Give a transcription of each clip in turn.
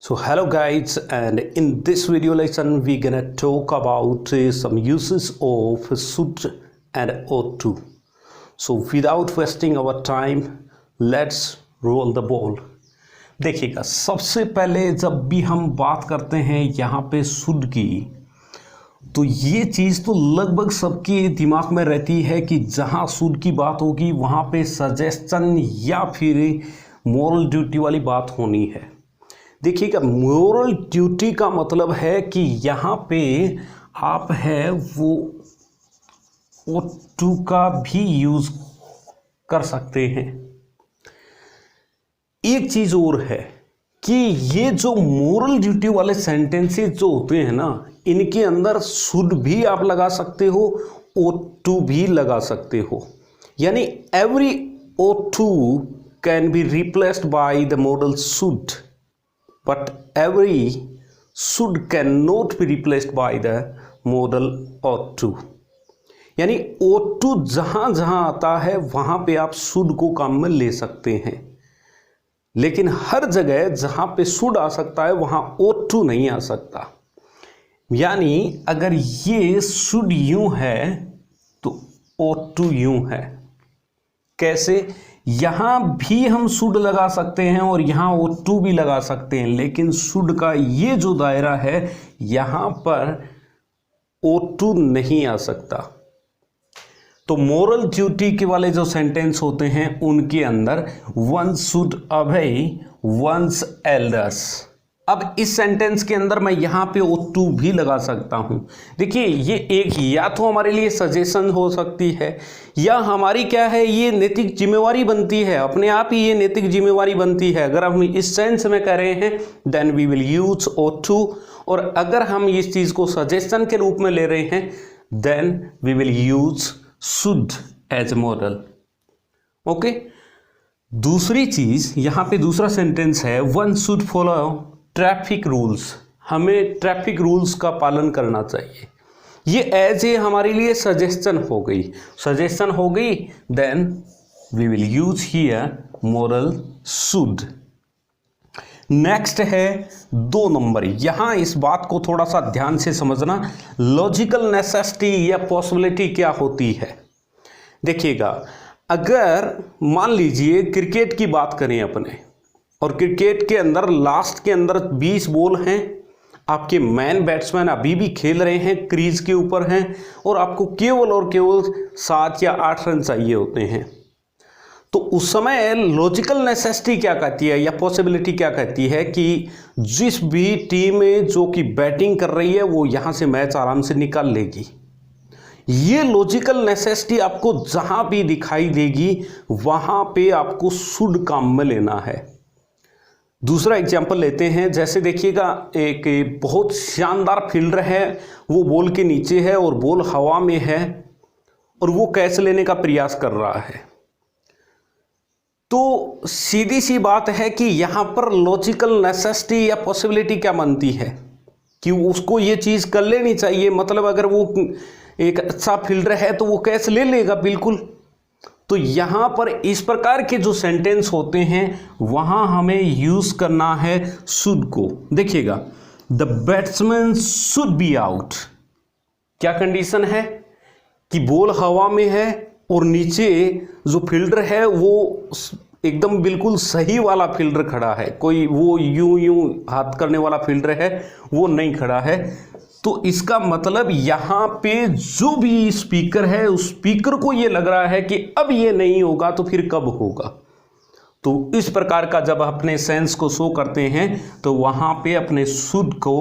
So hello guys, and in this video lesson we're gonna talk about some uses of should and ought to. So without wasting our time, let's roll the ball. देखिएगा, सबसे पहले जब भी हम बात करते हैं यहाँ पे should की, तो ये चीज़ तो लगभग सबके दिमाग में रहती है कि जहाँ should की बात होगी वहाँ पे सजेशन या फिर मोरल ड्यूटी वाली बात होनी है। देखिएगा, मोरल ड्यूटी का मतलब है कि यहाँ पे आप है वो ought to का भी यूज कर सकते हैं। एक चीज और है कि ये जो मोरल ड्यूटी वाले सेंटेंसेस जो होते हैं ना, इनके अंदर शुड भी आप लगा सकते हो, ought to भी लगा सकते हो। यानी every ought to can be replaced by the model should, but every should cannot be replaced by the modal ought to। यानी ought to जहां जहां आता है वहां पे आप should को काम में ले सकते हैं, लेकिन हर जगह जहां पे should आ सकता है वहां ought to नहीं आ सकता। यानी अगर ये should यूं है तो ought to यूं है। कैसे? यहां भी हम शुड लगा सकते हैं और यहां ought to भी लगा सकते हैं, लेकिन शुड का ये जो दायरा है यहां पर ought to नहीं आ सकता। तो मोरल ड्यूटी के वाले जो सेंटेंस होते हैं उनके अंदर one should obey one's elders. अब इस सेंटेंस के अंदर मैं यहाँ पे ought to भी लगा सकता हूँ। देखिए, ये एक या तो हमारे लिए सजेशन हो सकती है या हमारी क्या है, ये नैतिक जिम्मेवारी बनती है, अपने आप ही ये नैतिक जिम्मेवारी बनती है। अगर हम इस सेंस में कह रहे हैं then we will use ought to, और अगर हम इस चीज़ को सजेशन के रूप में ले रहे हैं then we will use should as modal. Okay, दूसरी चीज़ यहाँ पे दूसरा सेंटेंस है one should follow traffic rules. हमें ट्रैफिक रूल्स का पालन करना चाहिए। ये एज ए हमारे लिए सजेशन हो गई, then we will use here moral should. Next है 2 नंबर। यहां इस बात को थोड़ा सा ध्यान से समझना, लॉजिकल नेसेसिटी या पॉसिबिलिटी क्या होती है। देखिएगा, अगर मान लीजिए क्रिकेट की बात करें अपने, और क्रिकेट के अंदर लास्ट के अंदर 20 बॉल हैं, आपके मैन बैट्समैन अभी भी खेल रहे हैं, क्रीज के ऊपर हैं, और आपको केवल और केवल 7 या 8 रन चाहिए होते हैं। तो उस समय लॉजिकल नेसेसिटी क्या कहती है या पॉसिबिलिटी क्या कहती है कि जिस भी टीम जो कि बैटिंग कर रही है वो यहाँ से मैच आराम से निकाल लेगी। ये लॉजिकल नेसेसिटी आपको जहाँ भी दिखाई देगी वहाँ पे आपको शुड काम में लेना है। दूसरा एग्जाम्पल लेते हैं। जैसे देखिएगा, एक बहुत शानदार फील्डर है, वो बॉल के नीचे है और बॉल हवा में है और वो कैच लेने का प्रयास कर रहा है। तो सीधी सी बात है कि यहाँ पर लॉजिकल नेसेसिटी या पॉसिबिलिटी क्या बनती है कि उसको ये चीज़ कर लेनी चाहिए। मतलब अगर वो एक अच्छा फील्डर है तो वो कैच ले लेगा बिल्कुल। तो यहाँ पर इस प्रकार के जो सेंटेंस होते हैं वहाँ हमें यूज़ करना है शुड को। देखिएगा, the batsman should be out. क्या कंडीशन है कि बॉल हवा में है और नीचे जो फील्डर है वो एकदम बिल्कुल सही वाला फील्डर खड़ा है, कोई वो यूं हाथ करने वाला फील्डर है वो नहीं खड़ा है। तो इसका मतलब यहाँ पे जो भी स्पीकर है उस स्पीकर को ये लग रहा है कि अब ये नहीं होगा तो फिर कब होगा। तो इस प्रकार का जब अपने सेंस को शो करते हैं तो वहाँ पे अपने शुड को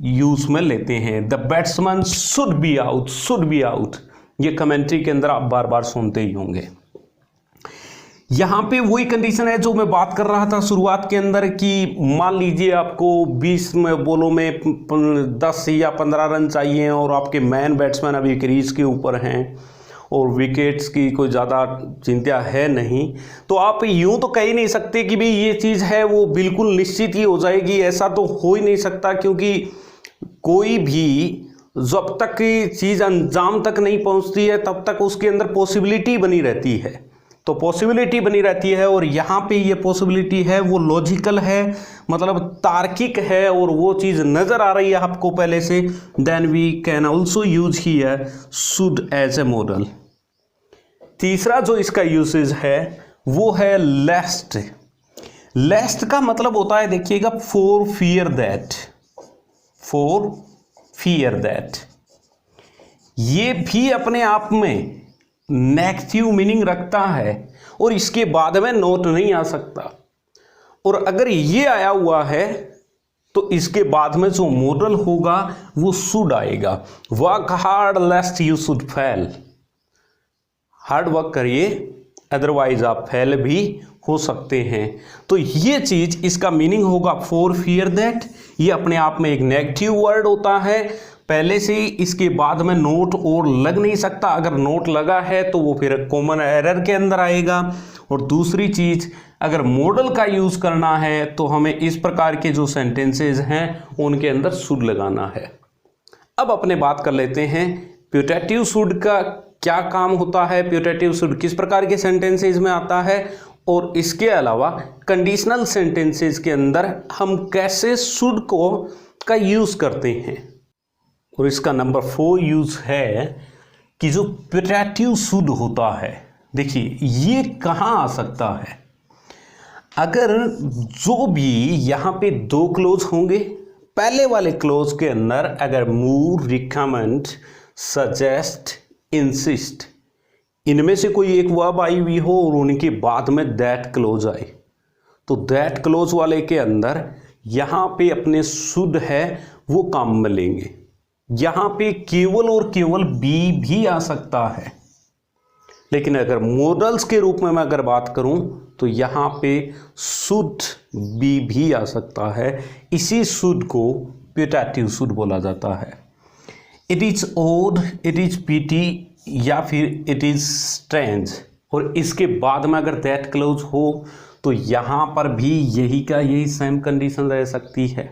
यूज में लेते हैं। The batsman should be out, should be out, ये कमेंट्री के अंदर आप बार बार सुनते ही होंगे। यहाँ पे वही कंडीशन है जो मैं बात कर रहा था शुरुआत के अंदर कि मान लीजिए आपको 20 बॉलों में 10 या 15 रन चाहिए और आपके मैन बैट्समैन अभी क्रीज के ऊपर हैं और विकेट्स की कोई ज़्यादा चिंता है नहीं। तो आप यूं तो कह ही नहीं सकते कि भाई ये चीज़ है वो बिल्कुल निश्चित ही हो जाएगी। ऐसा तो हो ही नहीं सकता, क्योंकि कोई भी जब तक चीज़ अंजाम तक नहीं पहुंचती है तब तक उसके अंदर पॉसिबिलिटी बनी रहती है तो पॉसिबिलिटी बनी रहती है, और यहाँ पे ये पॉसिबिलिटी है वो लॉजिकल है, मतलब तार्किक है, और वो चीज़ नज़र आ रही है आपको पहले से, then we can also use here should as a modal. तीसरा जो इसका यूसेज है वो है लेस्ट। लेस्ट का मतलब होता है, देखिएगा, for fear that, for fear that. ये भी अपने आप में नेगेटिव मीनिंग रखता है, और इसके बाद में नोट नहीं आ सकता, और अगर ये आया हुआ है तो इसके बाद में जो मॉडल होगा वो शुड आएगा। Work hard लेस्ट you should fail, hard work करिए अदरवाइज आप फेल भी हो सकते हैं। तो ये चीज, इसका मीनिंग होगा फॉर फियर दैट। ये अपने आप में एक नेगेटिव वर्ड होता है पहले से ही, इसके बाद में नोट और लग नहीं सकता, अगर नोट लगा है तो वो फिर कॉमन एरर के अंदर आएगा। और दूसरी चीज, अगर मॉडल का यूज करना है तो हमें इस प्रकार के जो सेंटेंसेस हैं उनके अंदर शुड लगाना है। अब अपने बात कर लेते हैं प्यूटेटिव शुड का क्या काम होता है, प्यूटेटिव शुड किस प्रकार के सेंटेंसेस में आता है, और इसके अलावा कंडीशनल सेंटेंसेस के अंदर हम कैसे शुड को का यूज करते हैं। और इसका नंबर 4 यूज है कि जो प्यूटेटिव शुड होता है, देखिए ये कहाँ आ सकता है। अगर जो भी यहाँ पे 2 क्लोज होंगे, पहले वाले क्लोज के अंदर अगर मूव, रिकमेंड, सजेस्ट, इंसिस्ट, इनमें से कोई एक वर्ब आई हुई हो और उनके बाद में दैट क्लोज आए, तो दैट क्लोज वाले के अंदर यहाँ पे अपने शुड है वो काम में लेंगे। यहाँ पे केवल और केवल बी भी आ सकता है, लेकिन अगर मॉडल्स के रूप में मैं अगर बात करूं तो यहाँ पे शुड बी भी आ सकता है। इसी शुड को प्यूटेटिव शुड बोला जाता है। It is odd, it is pity, या फिर इट इज स्ट्रेंज, और इसके बाद में अगर दैट क्लोज हो तो यहाँ पर भी यही का यही सेम कंडीशन रह सकती है।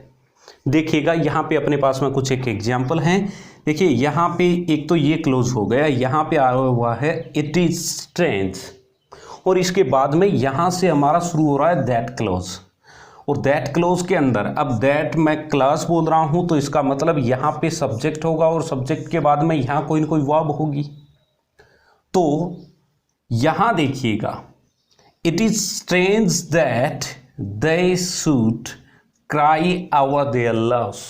देखिएगा यहाँ पे अपने पास में कुछ एक एग्जाम्पल हैं। देखिए यहाँ पे एक तो ये क्लोज हो गया, यहाँ पे आया हुआ है इट इज स्ट्रेंज, और इसके बाद में यहाँ से हमारा शुरू हो रहा है दैट क्लोज, और दैट क्लोज के अंदर अब दैट मैं क्लास बोल रहा हूँ तो इसका मतलब यहाँ पे सब्जेक्ट होगा, और सब्जेक्ट के बाद में यहाँ कोई ना कोई वर्ब होगी। तो यहाँ देखिएगा it is strange that they should cry over their loves,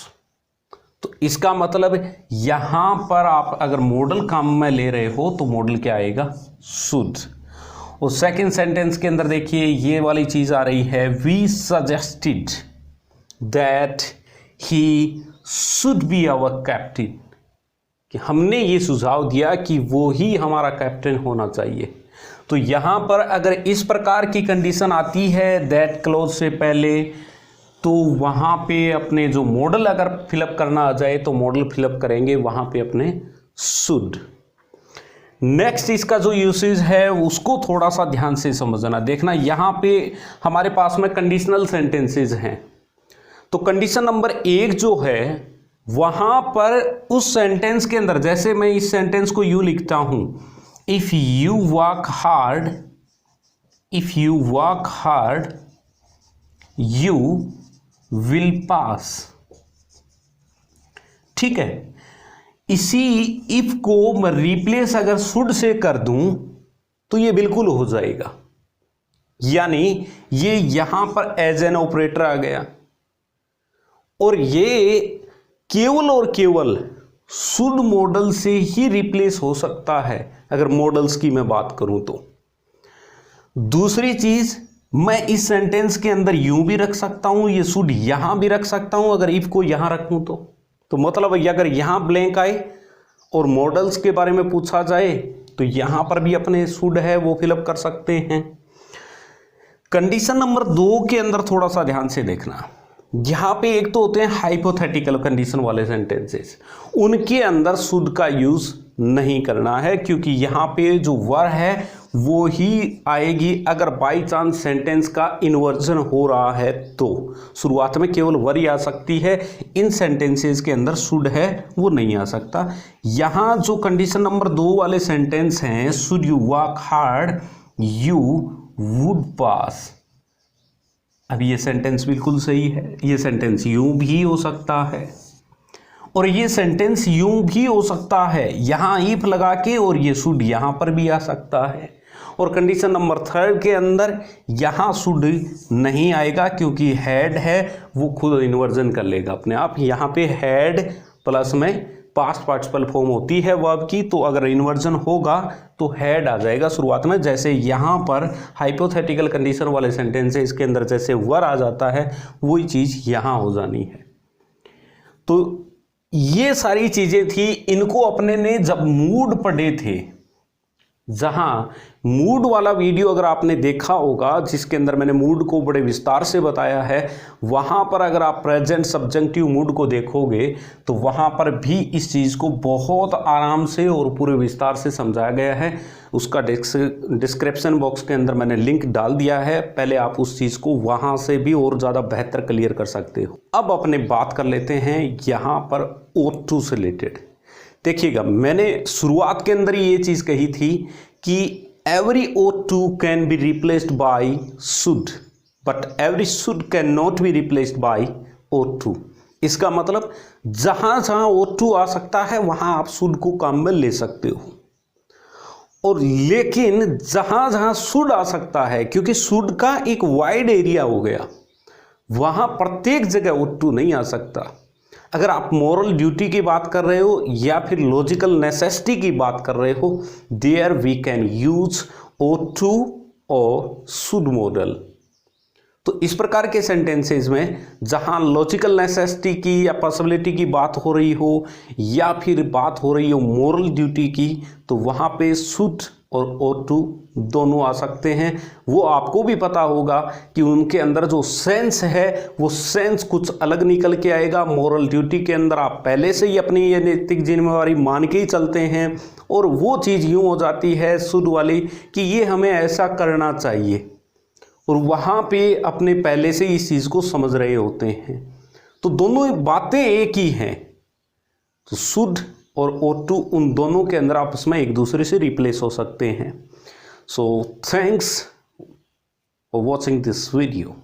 तो इसका मतलब यहाँ पर आप अगर मॉडल काम में ले रहे हो तो मॉडल क्या आएगा, शुड। और सेकंड सेंटेंस के अंदर देखिए ये वाली चीज आ रही है, we suggested that he should be our captain, कि हमने ये सुझाव दिया कि वो ही हमारा कैप्टन होना चाहिए। तो यहाँ पर अगर इस प्रकार की कंडीशन आती है दैट क्लोज से पहले, तो वहाँ पे अपने जो मॉडल अगर फिलअप करना आ जाए तो मॉडल फिलअप करेंगे वहाँ पे अपने शुड। नेक्स्ट इसका जो यूसेज है उसको थोड़ा सा ध्यान से समझना। देखना यहाँ पे हमारे पास में कंडीशनल सेंटेंसेस हैं, तो कंडीशन नंबर 1 जो है वहाँ पर उस सेंटेंस के अंदर, जैसे मैं इस सेंटेंस को यूँ लिखता हूँ, if you work hard, if you work hard you will pass, ठीक है। इसी इफ को मैं रिप्लेस अगर शुड से कर दूं तो ये बिल्कुल हो जाएगा, यानी ये यहां पर एज एन ऑपरेटर आ गया, और ये केवल और केवल शुड मॉडल से ही रिप्लेस हो सकता है अगर मॉडल्स की मैं बात करूं तो। दूसरी चीज, मैं इस सेंटेंस के अंदर यूं भी रख सकता हूं, ये शुड यहां भी रख सकता हूं अगर इफ को यहां रखूं तो मतलब अगर यहां ब्लैंक आए और मॉडल्स के बारे में पूछा जाए तो यहां पर भी अपने शुड है वो फिलअप कर सकते हैं। कंडीशन नंबर 2 के अंदर थोड़ा सा ध्यान से देखना, यहाँ पे एक तो होते हैं हाइपोथेटिकल कंडीशन वाले सेंटेंसेस, उनके अंदर शुड का यूज नहीं करना है, क्योंकि यहाँ पे जो वर है वो ही आएगी अगर बाई चांस सेंटेंस का इन्वर्जन हो रहा है तो। शुरुआत में केवल वर ही आ सकती है, इन सेंटेंसेस के अंदर शुड है वो नहीं आ सकता। यहाँ जो कंडीशन नंबर 2 वाले सेंटेंस हैं, should you work hard you would पास। अब ये सेंटेंस बिल्कुल सही है, ये सेंटेंस यूं भी हो सकता है और ये सेंटेंस यूं भी हो सकता है यहां इफ लगा के, और ये शुड यहां पर भी आ सकता है। और कंडीशन नंबर 3 के अंदर यहां शुड नहीं आएगा क्योंकि हैड है, वो खुद इन्वर्जन कर लेगा अपने आप। यहां पे हैड प्लस में पास्ट पार्टिसिपल फॉर्म होती है वर्ब की, तो अगर इन्वर्जन होगा तो हैड आ जाएगा शुरुआत में। जैसे यहाँ पर हाइपोथेटिकल कंडीशन वाले सेंटेंस है, इसके अंदर जैसे वर आ जाता है वही चीज़ यहाँ हो जानी है। तो ये सारी चीज़ें थी, इनको अपने ने जब मूड पढ़े थे, जहां मूड वाला वीडियो अगर आपने देखा होगा जिसके अंदर मैंने मूड को बड़े विस्तार से बताया है, वहां पर अगर आप प्रेजेंट सब्जेक्टिव मूड को देखोगे तो वहां पर भी इस चीज़ को बहुत आराम से और पूरे विस्तार से समझाया गया है। उसका डिस्क्रिप्शन बॉक्स के अंदर मैंने लिंक डाल दिया है, पहले आप उस चीज़ को वहां से भी और ज़्यादा बेहतर क्लियर कर सकते हो। अब अपने बात कर लेते हैं यहाँ पर O2 से रिलेटेड। देखिएगा, मैंने शुरुआत के अंदर ये चीज़ कही थी कि every O2 can be replaced by should, but every should can not be replaced by O2। इसका मतलब जहां जहां O2 आ सकता है वहां आप शुड को काम में ले सकते हो, और लेकिन जहां जहां शुड आ सकता है, क्योंकि शुड का एक वाइड एरिया हो गया, वहां प्रत्येक जगह O2 नहीं आ सकता। अगर आप मॉरल ड्यूटी की बात कर रहे हो या फिर लॉजिकल नेसेसिटी की बात कर रहे हो, there we can use O2 और शुड मॉडल। तो इस प्रकार के सेंटेंसेस में जहां लॉजिकल नेसेसिटी की या पॉसिबिलिटी की बात हो रही हो या फिर बात हो रही हो मॉरल ड्यूटी की, तो वहां पे शुड और O2 दोनों आ सकते हैं। वो आपको भी पता होगा कि उनके अंदर जो सेंस है वो सेंस कुछ अलग निकल के आएगा। मॉरल ड्यूटी के अंदर आप पहले से ही अपनी ये नैतिक जिम्मेवारी मान के ही चलते हैं, और वो चीज़ यूँ हो जाती है शुड वाली कि ये हमें ऐसा करना चाहिए, और वहाँ पे अपने पहले से इस चीज़ को समझ रहे होते हैं। तो दोनों बातें एक ही हैं। तो शुड और O2 उन दोनों के अंदर आपस में एक दूसरे से रिप्लेस हो सकते हैं। So thanks for watching this video.